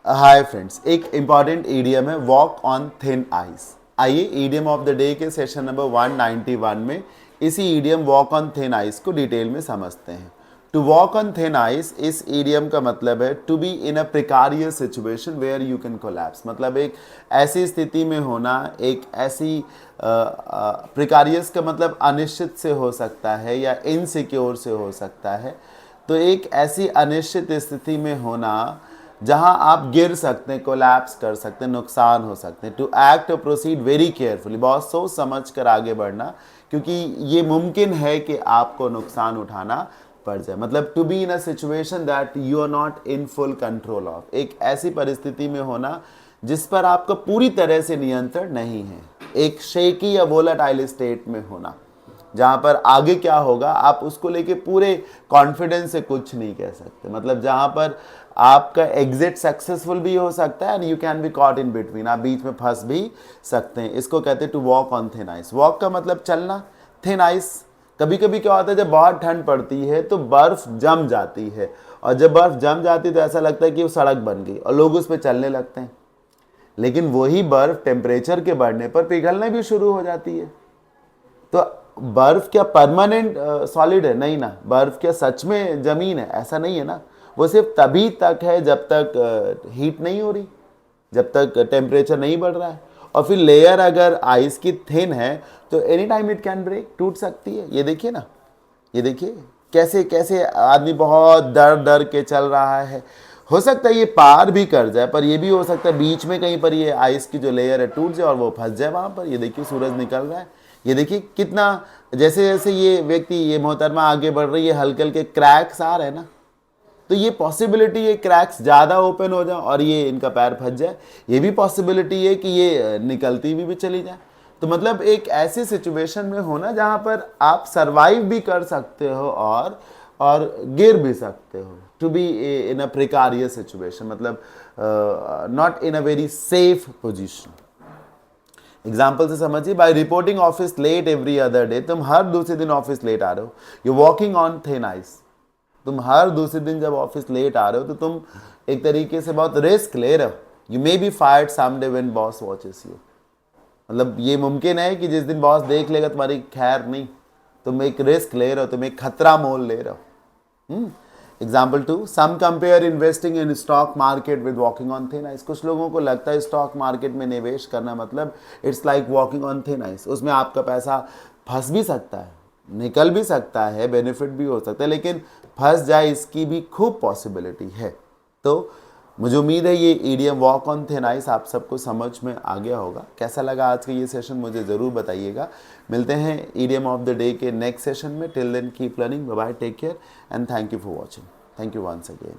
हाय friends, एक important idiom है walk on thin ice. आइए ईडियम ऑफ द डे के सेशन नंबर 191 में इसी idiom walk on thin ice को डिटेल में समझते हैं। To walk on thin ice, इस ईडियम का मतलब है to be in a precarious situation where you can collapse. मतलब एक ऐसी स्थिति में होना, एक ऐसी प्रिकारियस का मतलब अनिश्चित से हो सकता है या इनसिक्योर से हो सकता है। तो एक ऐसी अनिश्चित स्थिति में होना जहां आप गिर सकते हैं, कोलैप्स कर सकते हैं, नुकसान हो सकते हैं। टू एक्ट और प्रोसीड वेरी केयरफुली, बहुत सोच समझ कर आगे बढ़ना, क्योंकि ये मुमकिन है कि आपको नुकसान उठाना पड़ जाए। मतलब to be in a situation that you are not in full control of, एक ऐसी परिस्थिति में होना जिस पर आपका पूरी तरह से नियंत्रण नहीं है। एक शेकी या वोलाटाइल स्टेट में होना जहां पर आगे क्या होगा आप उसको लेके पूरे कॉन्फिडेंस से कुछ नहीं कह सकते। मतलब जहां पर आपका एग्जिट सक्सेसफुल भी हो सकता है and you can be caught in between, आप बीच में फंस भी सकते हैं। इसको कहते हैं to walk on thin ice. Walk का मतलब चलना, थिन आइस। कभी कभी क्या होता है, जब बहुत ठंड पड़ती है तो बर्फ जम जाती है, और जब बर्फ जम जाती है तो ऐसा लगता है कि वो सड़क बन गई और लोग उस पर चलने लगते हैं। लेकिन वही बर्फ टेम्परेचर के बढ़ने पर पिघलने भी शुरू हो जाती है। तो बर्फ क्या परमानेंट सॉलिड है? नहीं ना। बर्फ क्या सच में जमीन है? ऐसा नहीं है ना। वो सिर्फ तभी तक है जब तक हीट नहीं हो रही, जब तक टेम्परेचर नहीं बढ़ रहा है। और फिर लेयर अगर आइस की थिन है तो any time it can break, टूट सकती है। ये देखिए ना, ये देखिए कैसे कैसे आदमी बहुत डर डर के चल रहा है। हो सकता है ये पार भी कर जाए, पर ये भी हो सकता है बीच में कहीं पर ये आइस की जो लेयर है टूट जाए और वो फंस जाए वहां पर। ये देखिए सूरज निकल रहा है, ये देखिए कितना, जैसे जैसे ये व्यक्ति, ये मोहतरमा आगे बढ़ रही है, हल्के हल्के क्रैक्स आ रहे हैं ना। तो ये पॉसिबिलिटी है क्रैक्स ज़्यादा ओपन हो जाए और ये इनका पैर फंस जाए। ये भी पॉसिबिलिटी है कि ये निकलती भी चली जाए। तो मतलब एक ऐसी सिचुएशन में होना जहाँ पर आप सरवाइव भी कर सकते हो और गिर भी सकते हो। To be in a precarious situation, मतलब not in a very safe position. Example से समझिए, by reporting office late every other day, तुम हर दूसरे दिन ऑफिस लेट आ रहे हो, you walking on thin ice. तुम हर दूसरे दिन जब ऑफिस लेट आ रहे हो तो तुम एक तरीके से बहुत रिस्क ले रहे हो। You may be fired someday when boss watches you. मतलब ये मुमकिन है कि जिस दिन बॉस देख लेगा तुम्हारी खैर नहीं। तुम एक रिस्क ले रहे हो, तुम एक खतरा मोल ले रहे हो। Example 2, some compare investing in stock market with walking on thin ice. कुछ लोगों को लगता है स्टॉक मार्केट में निवेश करना मतलब it's like walking on thin ice. उसमें आपका पैसा फंस भी सकता है, निकल भी सकता है, बेनिफिट भी हो सकता है, लेकिन फंस जाए इसकी भी खूब पॉसिबिलिटी है। तो मुझे उम्मीद है ये idiom walk on thin ice आप सबको समझ में आ गया होगा। कैसा लगा आज का ये सेशन मुझे ज़रूर बताइएगा। मिलते हैं ईडियम ऑफ द डे के नेक्स्ट सेशन में। Till then keep learning, bye bye, take care and thank you for watching. Thank you once again.